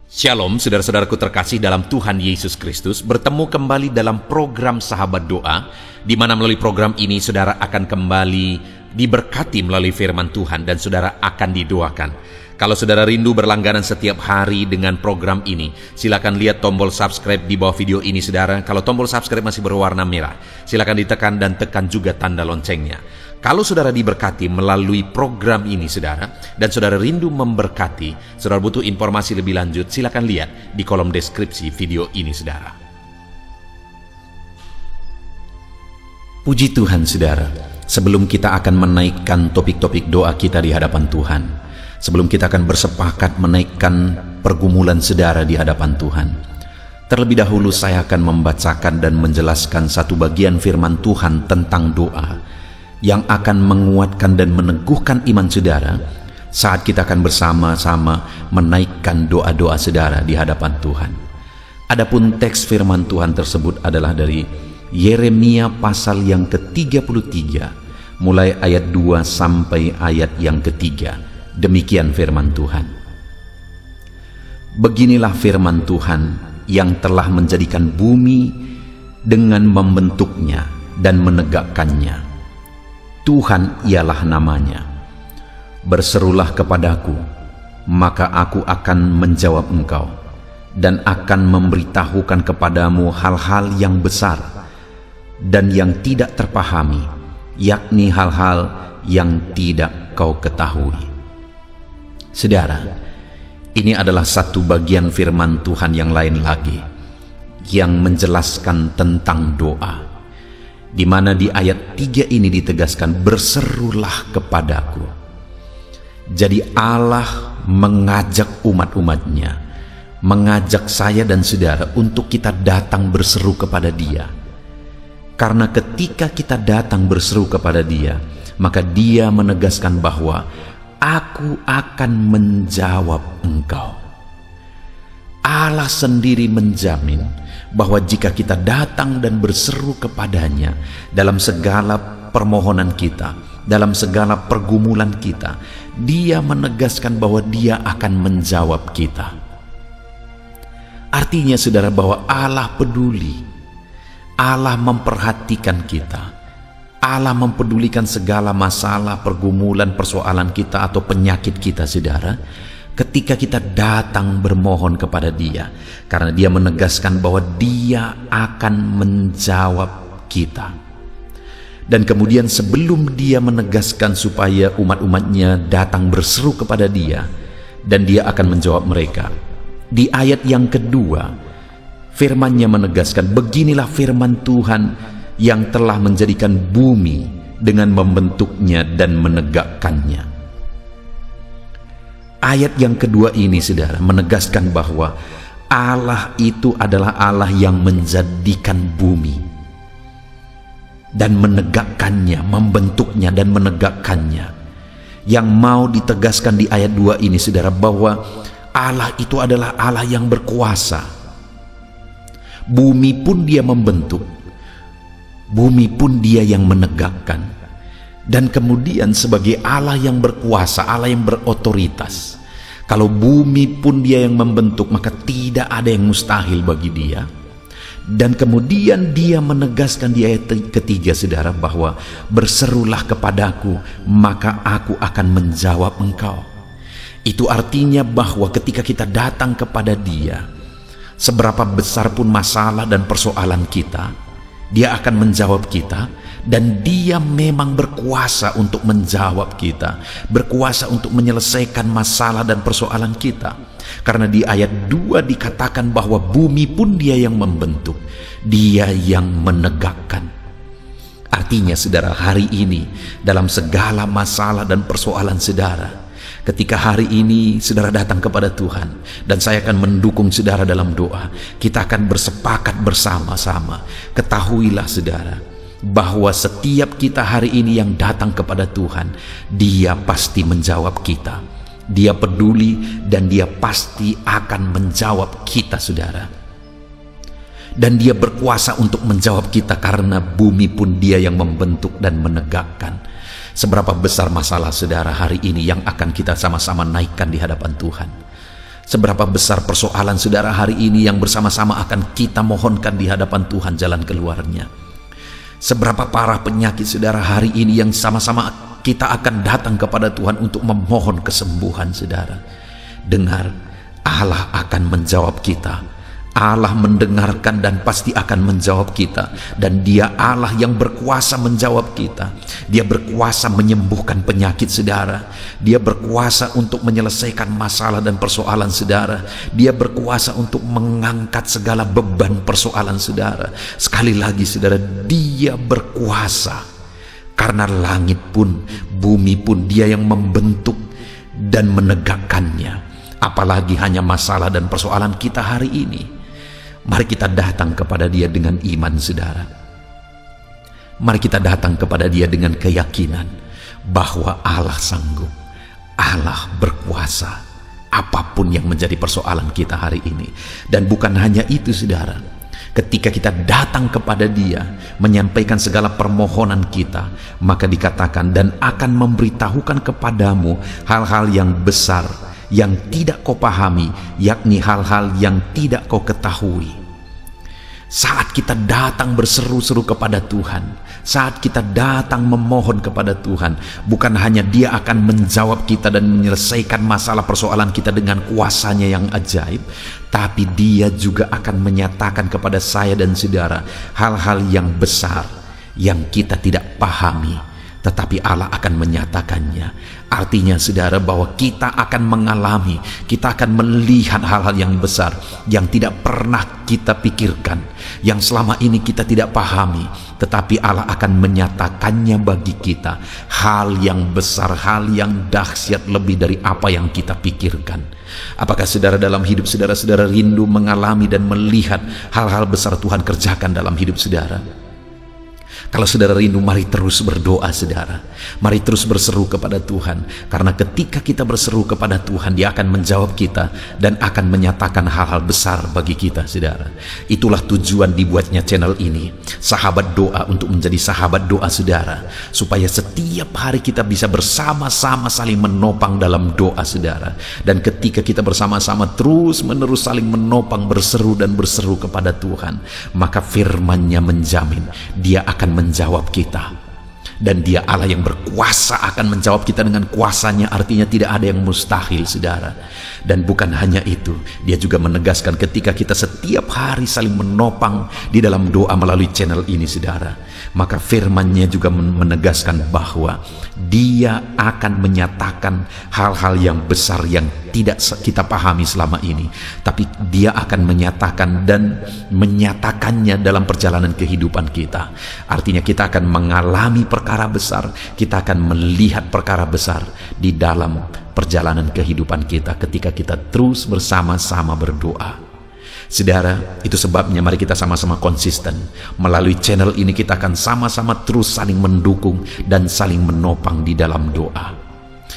Shalom saudara-saudaraku terkasih dalam Tuhan Yesus Kristus. Bertemu kembali dalam program Sahabat Doa, di mana melalui program ini saudara akan kembali diberkati melalui firman Tuhan dan saudara akan didoakan. Kalau saudara rindu berlangganan setiap hari dengan program ini, silakan lihat tombol subscribe di bawah video ini saudara. Kalau tombol subscribe masih berwarna merah, silakan ditekan dan tekan juga tanda loncengnya. Kalau saudara diberkati melalui program ini saudara, dan saudara rindu memberkati, saudara butuh informasi lebih lanjut, silakan lihat di kolom deskripsi video ini saudara. Puji Tuhan saudara, sebelum kita akan menaikkan topik-topik doa kita di hadapan Tuhan, sebelum kita akan bersepakat menaikkan pergumulan saudara di hadapan Tuhan, terlebih dahulu saya akan membacakan dan menjelaskan satu bagian firman Tuhan tentang doa yang akan menguatkan dan meneguhkan iman saudara saat kita akan bersama-sama menaikkan doa-doa saudara di hadapan Tuhan. Adapun teks firman Tuhan tersebut adalah dari Yeremia pasal yang ke-33 mulai ayat 2 sampai ayat yang ketiga. Demikian firman Tuhan. Beginilah firman Tuhan yang telah menjadikan bumi dengan membentuknya dan menegakkannya. Tuhan ialah namanya. Berserulah kepadaku, maka aku akan menjawab engkau, dan akan memberitahukan kepadamu hal-hal yang besar dan yang tidak terpahami, yakni hal-hal yang tidak kau ketahui. Saudara, ini adalah satu bagian firman Tuhan yang lain lagi, yang menjelaskan tentang doa, di mana di ayat 3 ini ditegaskan, berserulah kepadaku. Jadi Allah mengajak umat-umatnya, mengajak saya dan saudara untuk kita datang berseru kepada Dia. Karena ketika kita datang berseru kepada Dia, maka Dia menegaskan bahwa aku akan menjawab engkau. Allah sendiri menjamin bahwa jika kita datang dan berseru kepadanya dalam segala permohonan kita, dalam segala pergumulan kita, Dia menegaskan bahwa Dia akan menjawab kita. Artinya saudara, bahwa Allah peduli, Allah memperhatikan kita, Allah mempedulikan segala masalah, pergumulan, persoalan kita atau penyakit kita saudara, ketika kita datang bermohon kepada Dia, karena Dia menegaskan bahwa Dia akan menjawab kita. Dan kemudian sebelum Dia menegaskan supaya umat-umatnya datang berseru kepada Dia, dan Dia akan menjawab mereka, di ayat yang kedua firman-Nya menegaskan, beginilah firman Tuhan yang telah menjadikan bumi dengan membentuknya dan menegakkannya. Ayat yang kedua ini saudara menegaskan bahwa Allah itu adalah Allah yang menjadikan bumi dan menegakkannya, membentuknya dan menegakkannya. Yang mau ditegaskan di ayat 2 ini saudara, bahwa Allah itu adalah Allah yang berkuasa. Bumi pun Dia membentuk, bumi pun Dia yang menegakkan. Dan kemudian sebagai Allah yang berkuasa, Allah yang berotoritas, kalau bumi pun Dia yang membentuk, maka tidak ada yang mustahil bagi Dia. Dan kemudian Dia menegaskan di ayat ketiga saudara, bahwa berserulah kepadaku, maka aku akan menjawab engkau. Itu artinya bahwa ketika kita datang kepada Dia, seberapa besar pun masalah dan persoalan kita, Dia akan menjawab kita. Dan Dia memang berkuasa untuk menjawab kita, berkuasa untuk menyelesaikan masalah dan persoalan kita. Karena di ayat 2 dikatakan bahwa bumi pun Dia yang membentuk, Dia yang menegakkan. Artinya saudara, hari ini dalam segala masalah dan persoalan saudara, ketika hari ini saudara datang kepada Tuhan, dan saya akan mendukung saudara dalam doa, kita akan bersepakat bersama-sama. Ketahuilah saudara, bahwa setiap kita hari ini yang datang kepada Tuhan, Dia pasti menjawab kita. Dia peduli dan Dia pasti akan menjawab kita saudara. Dan Dia berkuasa untuk menjawab kita, karena bumi pun Dia yang membentuk dan menegakkan. Seberapa besar masalah saudara hari ini yang akan kita sama-sama naikkan di hadapan Tuhan. Seberapa besar persoalan saudara hari ini yang bersama-sama akan kita mohonkan di hadapan Tuhan jalan keluarnya. Seberapa parah penyakit saudara hari ini yang sama-sama kita akan datang kepada Tuhan untuk memohon kesembuhan saudara. Dengar, Allah akan menjawab kita. Allah mendengarkan dan pasti akan menjawab kita. Dan Dia Allah yang berkuasa menjawab kita. Dia berkuasa menyembuhkan penyakit saudara. Dia berkuasa untuk menyelesaikan masalah dan persoalan saudara. Dia berkuasa untuk mengangkat segala beban persoalan saudara. Sekali lagi saudara, Dia berkuasa. Karena langit pun, bumi pun Dia yang membentuk dan menegakkannya. Apalagi hanya masalah dan persoalan kita hari ini. Mari kita datang kepada Dia dengan iman saudara. Mari kita datang kepada Dia dengan keyakinan bahwa Allah sanggup, Allah berkuasa apapun yang menjadi persoalan kita hari ini. Dan bukan hanya itu saudara, ketika kita datang kepada Dia menyampaikan segala permohonan kita, maka dikatakan dan akan memberitahukan kepadamu hal-hal yang besar yang tidak kau pahami, yakni hal-hal yang tidak kau ketahui. Saat kita datang berseru-seru kepada Tuhan, saat kita datang memohon kepada Tuhan, bukan hanya Dia akan menjawab kita dan menyelesaikan masalah persoalan kita dengan kuasanya yang ajaib, tapi Dia juga akan menyatakan kepada saya dan saudara hal-hal yang besar yang kita tidak pahami, tetapi Allah akan menyatakannya. Artinya saudara, bahwa kita akan mengalami, kita akan melihat hal-hal yang besar yang tidak pernah kita pikirkan, yang selama ini kita tidak pahami, tetapi Allah akan menyatakannya bagi kita. Hal yang besar, hal yang dahsyat lebih dari apa yang kita pikirkan. Apakah saudara dalam hidup saudara rindu mengalami dan melihat hal-hal besar Tuhan kerjakan dalam hidup saudara? Kalau saudara rindu, mari terus berdoa saudara. Mari terus berseru kepada Tuhan. Karena ketika kita berseru kepada Tuhan, Dia akan menjawab kita dan akan menyatakan hal-hal besar bagi kita saudara. Itulah tujuan dibuatnya channel ini, Sahabat Doa, untuk menjadi sahabat doa saudara, supaya setiap hari kita bisa bersama-sama saling menopang dalam doa saudara. Dan ketika kita bersama-sama terus menerus saling menopang, berseru dan berseru kepada Tuhan, maka firman-Nya menjamin Dia akan menjawab kita. Dan Dia Allah yang berkuasa akan menjawab kita dengan kuasanya. Artinya tidak ada yang mustahil saudara. Dan bukan hanya itu, Dia juga menegaskan ketika kita setiap hari saling menopang di dalam doa melalui channel ini saudara, maka firman-Nya juga menegaskan bahwa Dia akan menyatakan hal-hal yang besar yang tidak kita pahami selama ini, tapi Dia akan menyatakan dan menyatakannya dalam perjalanan kehidupan kita. Artinya kita akan mengalami perkara besar, kita akan melihat perkara besar di dalam perjalanan kehidupan kita ketika kita terus bersama-sama berdoa. Saudara, itu sebabnya mari kita sama-sama konsisten. Melalui channel ini kita akan sama-sama terus saling mendukung dan saling menopang di dalam doa.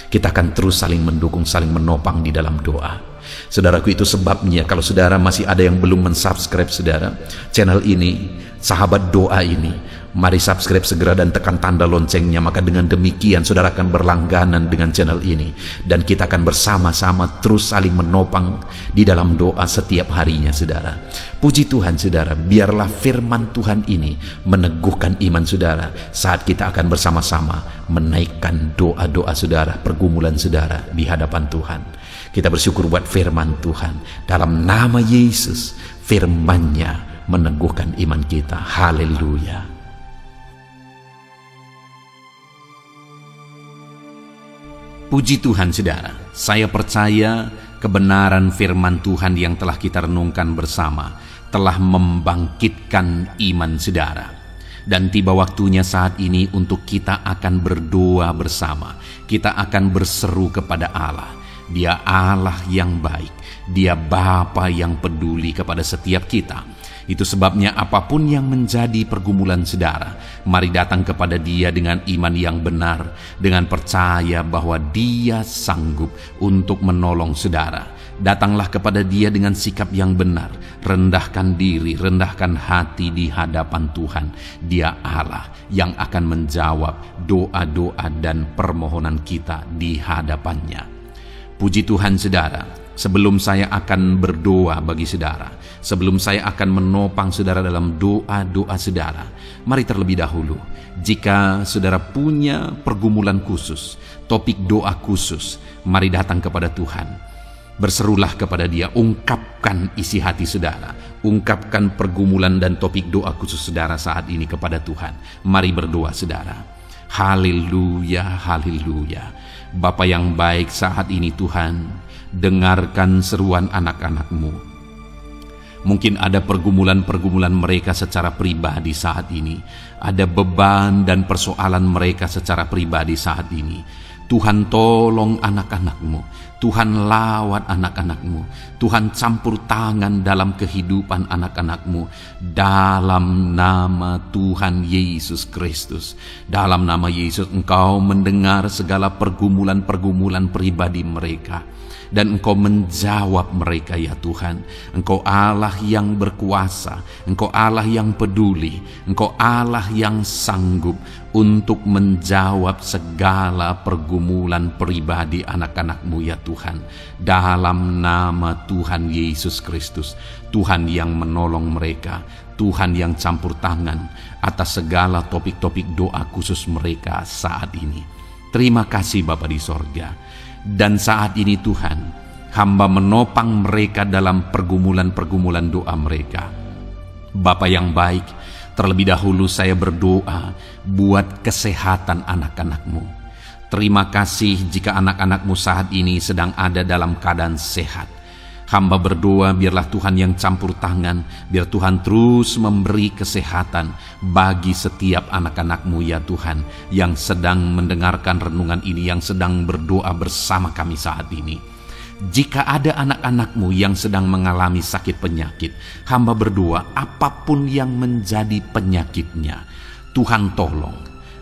Kita akan terus saling mendukung, saling menopang di dalam doa. Saudaraku, itu sebabnya kalau saudara masih ada yang belum mensubscribe saudara channel ini, Sahabat Doa ini, mari subscribe segera dan tekan tanda loncengnya. Maka dengan demikian saudara akan berlangganan dengan channel ini, dan kita akan bersama-sama terus saling menopang di dalam doa setiap harinya saudara. Puji Tuhan saudara, biarlah firman Tuhan ini meneguhkan iman saudara saat kita akan bersama-sama menaikkan doa-doa saudara, pergumulan saudara di hadapan Tuhan. Kita bersyukur buat firman Tuhan. Dalam nama Yesus, firman-Nya meneguhkan iman kita. Haleluya. Puji Tuhan saudara, saya percaya kebenaran firman Tuhan yang telah kita renungkan bersama telah membangkitkan iman saudara. Dan tiba waktunya saat ini untuk kita akan berdoa bersama. Kita akan berseru kepada Allah. Dia Allah yang baik, Dia Bapa yang peduli kepada setiap kita. Itu sebabnya apapun yang menjadi pergumulan saudara, mari datang kepada Dia dengan iman yang benar, dengan percaya bahwa Dia sanggup untuk menolong saudara. Datanglah kepada Dia dengan sikap yang benar, rendahkan diri, rendahkan hati di hadapan Tuhan. Dia Allah yang akan menjawab doa-doa dan permohonan kita di hadapan-Nya. Puji Tuhan saudara, Sebelum saya akan berdoa bagi saudara, sebelum saya akan menopang saudara dalam doa-doa saudara, mari terlebih dahulu, jika saudara punya pergumulan khusus, topik doa khusus, mari datang kepada Tuhan. Berserulah kepada Dia, ungkapkan isi hati saudara, ungkapkan pergumulan dan topik doa khusus saudara saat ini kepada Tuhan. Mari berdoa saudara. Haleluya, haleluya. Bapa yang baik, saat ini Tuhan, dengarkan seruan anak-anak-Mu. Mungkin ada pergumulan-pergumulan mereka secara pribadi saat ini. Ada beban dan persoalan mereka secara pribadi saat ini. Tuhan tolong anak-anak-Mu, Tuhan lawat anak-anak-Mu, Tuhan campur tangan dalam kehidupan anak-anak-Mu, dalam nama Tuhan Yesus Kristus. Dalam nama Yesus, Engkau mendengar segala pergumulan-pergumulan pribadi mereka, dan Engkau menjawab mereka ya Tuhan. Engkau Allah yang berkuasa, Engkau Allah yang peduli, Engkau Allah yang sanggup untuk menjawab segala pergumulan pribadi anak-anak-Mu ya Tuhan. Dalam nama Tuhan Yesus Kristus, Tuhan yang menolong mereka, Tuhan yang campur tangan atas segala topik-topik doa khusus mereka saat ini. Terima kasih Bapa di sorga. Dan saat ini Tuhan, hamba menopang mereka dalam pergumulan-pergumulan doa mereka. Bapa yang baik, terlebih dahulu saya berdoa buat kesehatan anak-anak-Mu. Terima kasih jika anak-anak-Mu saat ini sedang ada dalam keadaan sehat. Hamba berdoa biarlah Tuhan yang campur tangan, biar Tuhan terus memberi kesehatan bagi setiap anak-anak-Mu ya Tuhan, yang sedang mendengarkan renungan ini, yang sedang berdoa bersama kami saat ini. Jika ada anak-anak-Mu yang sedang mengalami sakit penyakit, hamba berdoa apapun yang menjadi penyakitnya, Tuhan tolong.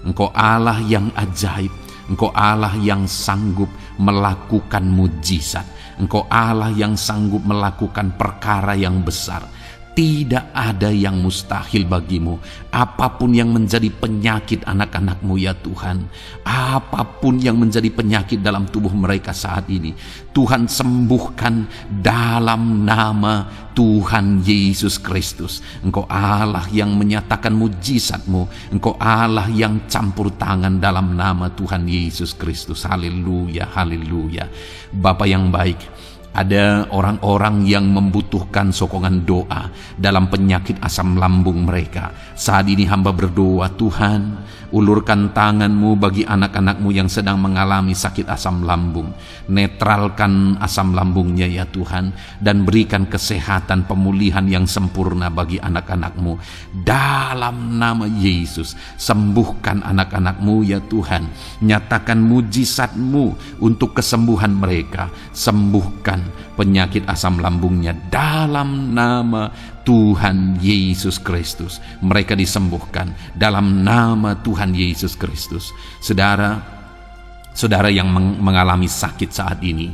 Engkau Allah yang ajaib, Engkau Allah yang sanggup melakukan mujizat. Engkau Allah yang sanggup melakukan perkara yang besar. Tidak ada yang mustahil bagimu. Apapun yang menjadi penyakit anak-anak-Mu ya Tuhan, apapun yang menjadi penyakit dalam tubuh mereka saat ini, Tuhan sembuhkan dalam nama Tuhan Yesus Kristus. Engkau Allah yang menyatakan mujizat-Mu, Engkau Allah yang campur tangan dalam nama Tuhan Yesus Kristus. Haleluya, haleluya. Bapa yang baik, ada orang-orang yang membutuhkan sokongan doa dalam penyakit asam lambung mereka. Saat ini hamba berdoa, Tuhan, ulurkan tangan-Mu bagi anak-anak-Mu yang sedang mengalami sakit asam lambung. Netralkan asam lambungnya ya Tuhan, dan berikan kesehatan pemulihan yang sempurna bagi anak-anak-Mu. Dalam nama Yesus, sembuhkan anak-anak-Mu ya Tuhan. Nyatakan mujizat-Mu untuk kesembuhan mereka. Sembuhkan penyakit asam lambungnya dalam nama Tuhan Yesus Kristus. Mereka disembuhkan dalam nama Tuhan Yesus Kristus. Saudara yang mengalami sakit saat ini,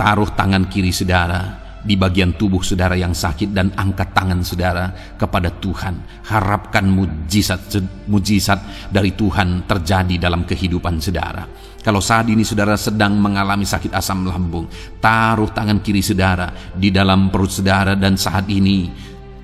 taruh tangan kiri saudara di bagian tubuh saudara yang sakit dan angkat tangan saudara kepada Tuhan. Harapkan mujizat dari Tuhan terjadi dalam kehidupan saudara. Kalau saat ini saudara sedang mengalami sakit asam lambung, taruh tangan kiri saudara di dalam perut saudara, dan saat ini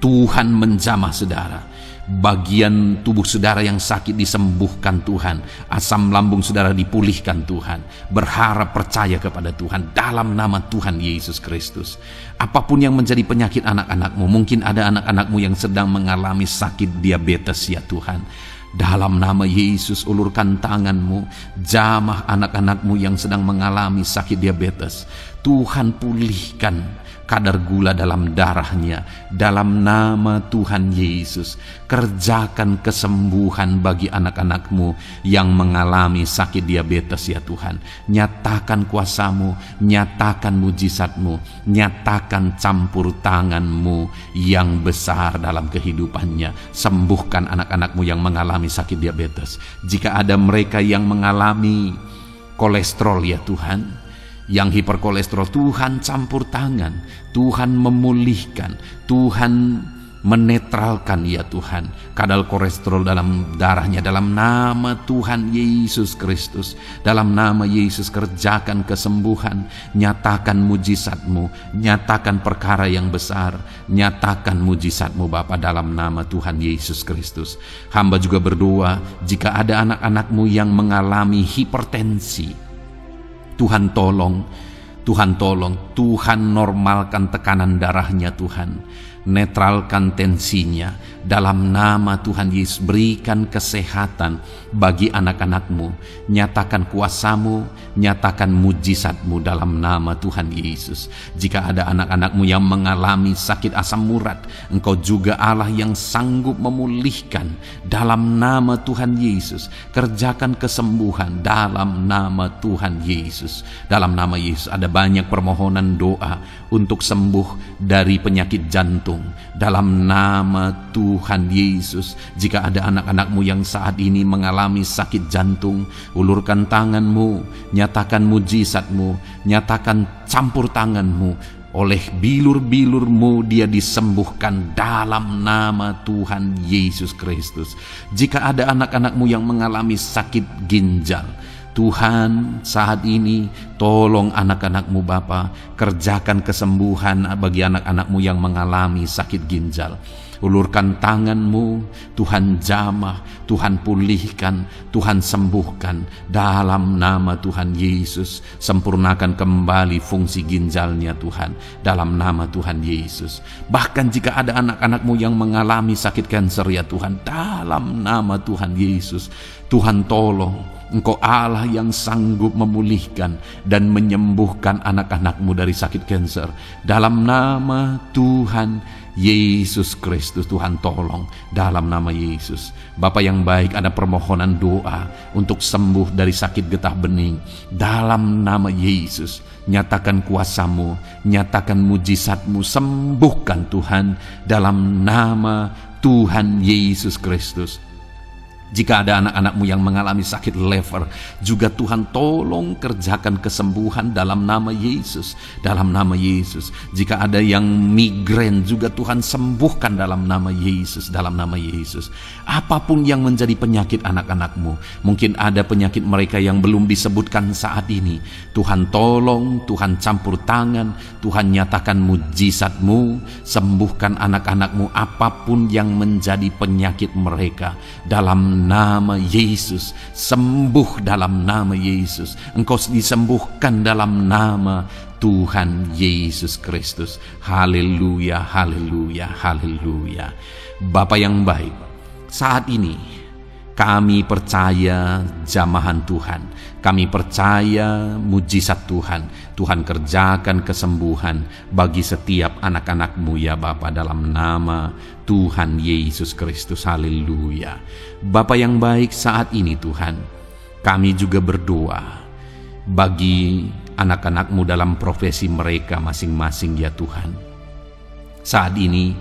Tuhan menjamah saudara. Bagian tubuh saudara yang sakit disembuhkan Tuhan. Asam lambung saudara dipulihkan Tuhan. Berharap, percaya kepada Tuhan dalam nama Tuhan Yesus Kristus. Apapun yang menjadi penyakit anak-anak-Mu, mungkin ada anak-anak-Mu yang sedang mengalami sakit diabetes ya Tuhan. Dalam nama Yesus, ulurkan tangan-Mu, jamah anak-anak-Mu yang sedang mengalami sakit diabetes. Tuhan pulihkan kadar gula dalam darahnya. Dalam nama Tuhan Yesus, kerjakan kesembuhan bagi anak-anak-Mu yang mengalami sakit diabetes ya Tuhan. Nyatakan kuasa-Mu, nyatakan mujizat-Mu, nyatakan campur tangan-Mu yang besar dalam kehidupannya. Sembuhkan anak-anak-Mu yang mengalami sakit diabetes. Jika ada mereka yang mengalami kolesterol ya Tuhan, yang hiperkolesterol, Tuhan campur tangan, Tuhan memulihkan, Tuhan menetralkan ya Tuhan kadar kolesterol dalam darahnya, dalam nama Tuhan Yesus Kristus. Dalam nama Yesus, kerjakan kesembuhan, nyatakan mujizat-Mu, nyatakan perkara yang besar, nyatakan mujizat-Mu Bapa, dalam nama Tuhan Yesus Kristus. Hamba juga berdoa jika ada anak-anak-Mu yang mengalami hipertensi, Tuhan tolong, Tuhan normalkan tekanan darahnya Tuhan, netralkan tensinya, dalam nama Tuhan Yesus. Berikan kesehatan bagi anak-anak-Mu, nyatakan kuasa-Mu, nyatakan mujizat-Mu dalam nama Tuhan Yesus. Jika ada anak-anak-Mu yang mengalami sakit asam urat, Engkau juga Allah yang sanggup memulihkan, dalam nama Tuhan Yesus. Kerjakan kesembuhan dalam nama Tuhan Yesus. Dalam nama Yesus, ada banyak permohonan doa untuk sembuh dari penyakit jantung, dalam nama Tuhan Yesus. Jika ada anak-anak-Mu yang saat ini mengalami sakit jantung, ulurkan tangan-Mu, nyatakan mujizat-Mu, nyatakan campur tangan-Mu. Oleh bilur-bilur-Mu dia disembuhkan dalam nama Tuhan Yesus Kristus. Jika ada anak-anak-Mu yang mengalami sakit ginjal, Tuhan saat ini tolong anak-anak-Mu Bapa, kerjakan kesembuhan bagi anak-anak-Mu yang mengalami sakit ginjal. Ulurkan tangan-Mu, Tuhan jamah, Tuhan pulihkan, Tuhan sembuhkan dalam nama Tuhan Yesus. Sempurnakan kembali fungsi ginjalnya Tuhan, dalam nama Tuhan Yesus. Bahkan jika ada anak-anak-Mu yang mengalami sakit kanker ya Tuhan, dalam nama Tuhan Yesus, Tuhan tolong. Engkau Allah yang sanggup memulihkan dan menyembuhkan anak-anak-Mu dari sakit kanker, dalam nama Tuhan Yesus Kristus. Tuhan tolong, dalam nama Yesus. Bapa yang baik, ada permohonan doa untuk sembuh dari sakit getah bening, dalam nama Yesus. Nyatakan kuasa-Mu, nyatakan mujizat-Mu, sembuhkan Tuhan, dalam nama Tuhan Yesus Kristus. Jika ada anak-anak-Mu yang mengalami sakit lever, juga Tuhan tolong kerjakan kesembuhan dalam nama Yesus, dalam nama Yesus. Jika ada yang migrain, juga Tuhan sembuhkan dalam nama Yesus, dalam nama Yesus. Apapun yang menjadi penyakit anak-anak-Mu, mungkin ada penyakit mereka yang belum disebutkan saat ini, Tuhan tolong, Tuhan campur tangan, Tuhan nyatakan mujizat-Mu, sembuhkan anak-anak-Mu apapun yang menjadi penyakit mereka, dalam nama Yesus. Sembuh dalam nama Yesus. Engkau disembuhkan dalam nama Tuhan Yesus Kristus. Haleluya, haleluya, haleluya. Bapa yang baik, saat ini kami percaya jamahan Tuhan, kami percaya mujizat Tuhan. Tuhan kerjakan kesembuhan bagi setiap anak-anak-Mu ya Bapa, dalam nama Tuhan Yesus Kristus. Haleluya. Bapa yang baik, saat ini Tuhan, kami juga berdoa bagi anak-anak-Mu dalam profesi mereka masing-masing ya Tuhan. Saat ini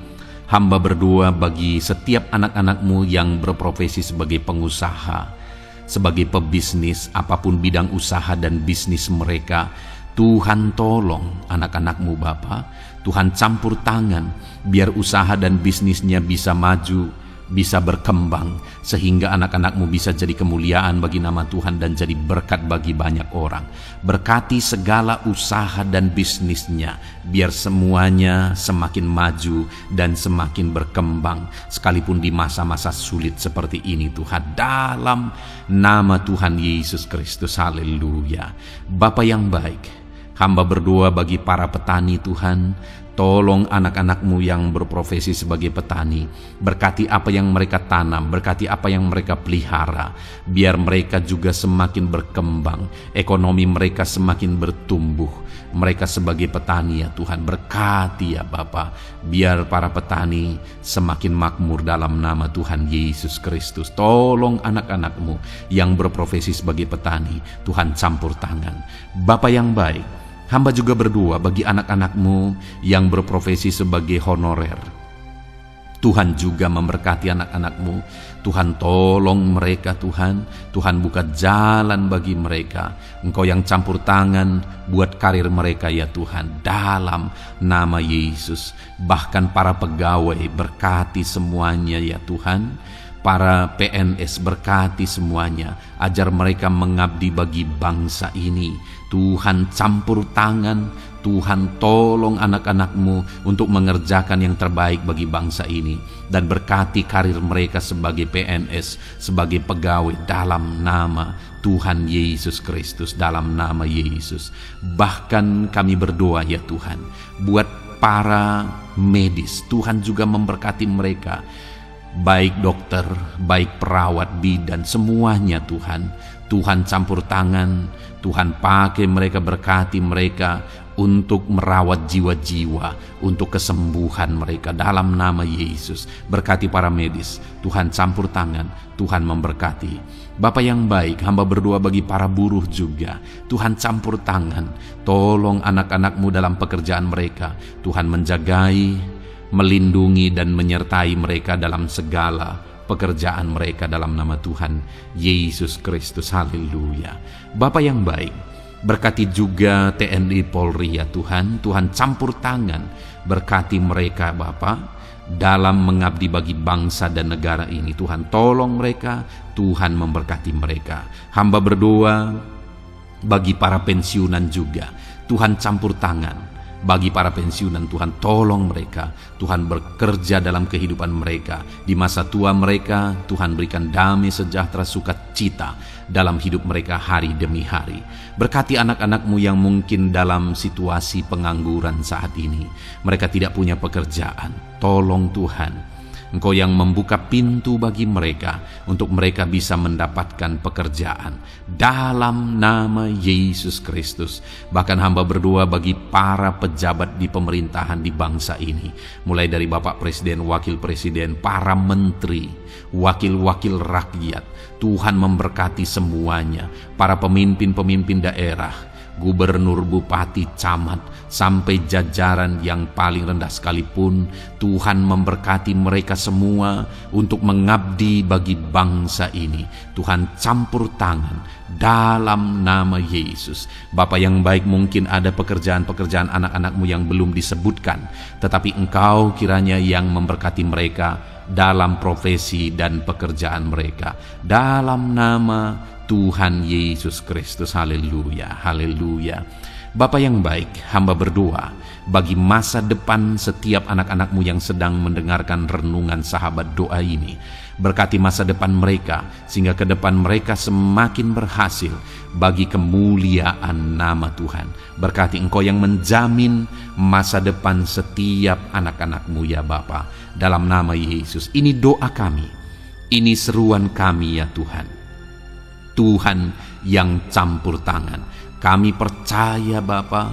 hamba berdoa bagi setiap anak-anak-Mu yang berprofesi sebagai pengusaha, sebagai pebisnis, apapun bidang usaha dan bisnis mereka. Tuhan tolong anak-anak-Mu Bapa, Tuhan campur tangan, biar usaha dan bisnisnya bisa maju, bisa berkembang, sehingga anak-anak-Mu bisa jadi kemuliaan bagi nama Tuhan dan jadi berkat bagi banyak orang. Berkati segala usaha dan bisnisnya, biar semuanya semakin maju dan semakin berkembang, sekalipun di masa-masa sulit seperti ini Tuhan, dalam nama Tuhan Yesus Kristus. Haleluya. Bapa yang baik, hamba berdoa bagi para petani Tuhan. Tolong anak-anak-Mu yang berprofesi sebagai petani, berkati apa yang mereka tanam, berkati apa yang mereka pelihara, biar mereka juga semakin berkembang, ekonomi mereka semakin bertumbuh. Mereka sebagai petani ya Tuhan, berkati ya Bapa, biar para petani semakin makmur dalam nama Tuhan Yesus Kristus. Tolong anak-anak-Mu yang berprofesi sebagai petani, Tuhan campur tangan. Bapa yang baik, hamba juga berdoa bagi anak-anak-Mu yang berprofesi sebagai honorer. Tuhan juga memberkati anak-anak-Mu. Tuhan tolong mereka Tuhan. Tuhan buka jalan bagi mereka. Engkau yang campur tangan buat karir mereka ya Tuhan. Dalam nama Yesus. Bahkan para pegawai berkati semuanya ya Tuhan. Para PNS berkati semuanya. Ajar mereka mengabdi bagi bangsa ini. Tuhan campur tangan. Tuhan tolong anak-anak-Mu untuk mengerjakan yang terbaik bagi bangsa ini. Dan berkati karir mereka sebagai PNS, sebagai pegawai dalam nama Tuhan Yesus Kristus, dalam nama Yesus. Bahkan kami berdoa ya Tuhan, buat para medis, Tuhan juga memberkati mereka. Baik dokter, baik perawat, bidan, semuanya Tuhan. Tuhan campur tangan, Tuhan pakai mereka, berkati mereka untuk merawat jiwa-jiwa, untuk kesembuhan mereka dalam nama Yesus. Berkati para medis, Tuhan campur tangan, Tuhan memberkati. Bapa yang baik, hamba berdoa bagi para buruh juga. Tuhan campur tangan, tolong anak-anak-Mu dalam pekerjaan mereka. Tuhan menjagai, melindungi dan menyertai mereka dalam segala pekerjaan mereka dalam nama Tuhan Yesus Kristus. Haleluya. Bapa yang baik, berkati juga TNI Polri ya Tuhan. Tuhan campur tangan, berkati mereka Bapa dalam mengabdi bagi bangsa dan negara ini. Tuhan tolong mereka, Tuhan memberkati mereka. Hamba berdoa bagi para pensiunan juga. Tuhan campur tangan bagi para pensiunan, Tuhan tolong mereka. Tuhan bekerja dalam kehidupan mereka. Di masa tua mereka, Tuhan berikan damai sejahtera sukacita dalam hidup mereka hari demi hari. Berkati anak-anak-Mu yang mungkin dalam situasi pengangguran saat ini. Mereka tidak punya pekerjaan. Tolong Tuhan, Engkau yang membuka pintu bagi mereka untuk mereka bisa mendapatkan pekerjaan dalam nama Yesus Kristus. Bahkan hamba berdoa bagi para pejabat di pemerintahan di bangsa ini, mulai dari Bapak Presiden, Wakil Presiden, para menteri, wakil-wakil rakyat. Tuhan memberkati semuanya, para pemimpin-pemimpin daerah, gubernur, bupati, camat, sampai jajaran yang paling rendah sekalipun. Tuhan memberkati mereka semua untuk mengabdi bagi bangsa ini. Tuhan campur tangan dalam nama Yesus. Bapa yang baik, mungkin ada pekerjaan-pekerjaan anak-anak-Mu yang belum disebutkan, tetapi Engkau kiranya yang memberkati mereka dalam profesi dan pekerjaan mereka. Dalam nama Tuhan Yesus Kristus. Haleluya, haleluya. Bapa yang baik, hamba berdoa bagi masa depan setiap anak-anak-Mu yang sedang mendengarkan renungan sahabat doa ini. Berkati masa depan mereka, sehingga ke depan mereka semakin berhasil bagi kemuliaan nama Tuhan. Berkati Engkau yang menjamin masa depan setiap anak-anak-Mu ya Bapa. Dalam nama Yesus, ini doa kami, ini seruan kami ya Tuhan. Tuhan yang campur tangan. Kami percaya Bapa,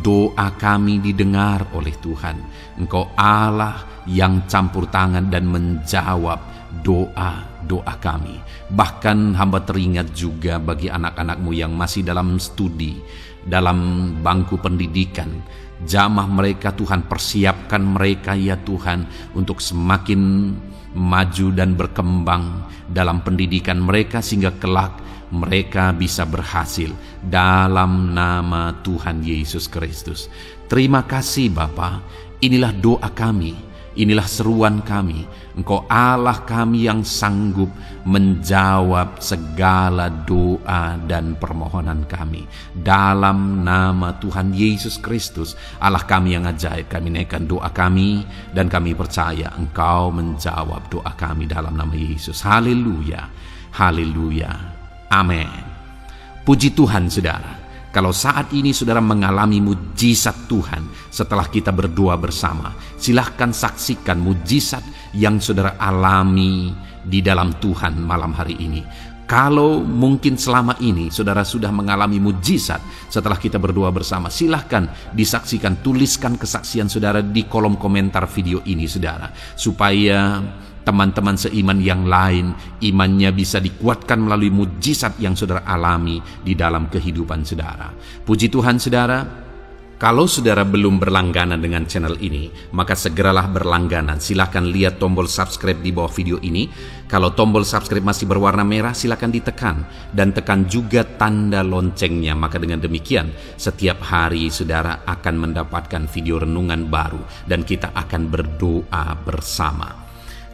doa kami didengar oleh Tuhan. Engkau Allah yang campur tangan dan menjawab doa-doa kami. Bahkan hamba teringat juga bagi anak-anak-Mu yang masih dalam studi, dalam bangku pendidikan. Jamah mereka Tuhan, persiapkan mereka ya Tuhan untuk semakin maju dan berkembang dalam pendidikan mereka, sehingga kelak mereka bisa berhasil dalam nama Tuhan Yesus Kristus. Terima kasih Bapa. Inilah doa kami, inilah seruan kami. Engkau Allah kami yang sanggup menjawab segala doa dan permohonan kami. Dalam nama Tuhan Yesus Kristus, Allah kami yang ajaib, kami naikkan doa kami dan kami percaya Engkau menjawab doa kami dalam nama Yesus. Haleluya, haleluya. Amin. Puji Tuhan saudara. Kalau saat ini saudara mengalami mujizat Tuhan setelah kita berdoa bersama, silahkan saksikan mujizat yang saudara alami di dalam Tuhan malam hari ini. Kalau mungkin selama ini saudara sudah mengalami mujizat setelah kita berdoa bersama, silahkan disaksikan, tuliskan kesaksian saudara di kolom komentar video ini saudara, supaya teman-teman seiman yang lain imannya bisa dikuatkan melalui mujizat yang saudara alami di dalam kehidupan saudara. Puji Tuhan saudara, Kalau saudara belum berlangganan dengan channel ini, maka segeralah berlangganan. Silahkan lihat tombol subscribe di bawah video ini. Kalau tombol subscribe masih berwarna merah, silahkan ditekan. Dan tekan juga tanda loncengnya. Maka dengan demikian, setiap hari saudara akan mendapatkan video renungan baru. Dan kita akan berdoa bersama.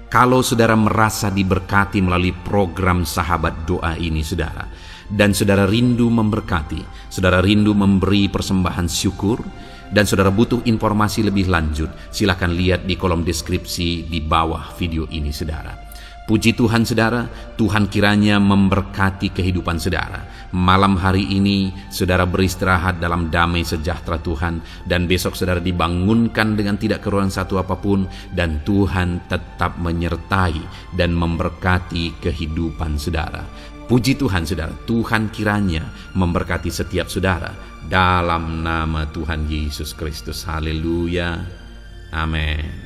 Kalau saudara merasa diberkati melalui program Sahabat Doa ini, saudara, dan saudara rindu memberkati, saudara rindu memberi persembahan syukur, dan saudara butuh informasi lebih lanjut, silakan lihat di kolom deskripsi di bawah video ini, saudara. Puji Tuhan, saudara, Tuhan kiranya memberkati kehidupan saudara. Malam hari ini, saudara beristirahat dalam damai sejahtera Tuhan, dan besok saudara dibangunkan dengan tidak kekurangan satu apapun, dan Tuhan tetap menyertai dan memberkati kehidupan saudara. Puji Tuhan, saudara, Tuhan kiranya memberkati setiap saudara dalam nama Tuhan Yesus Kristus. Haleluya. Amin.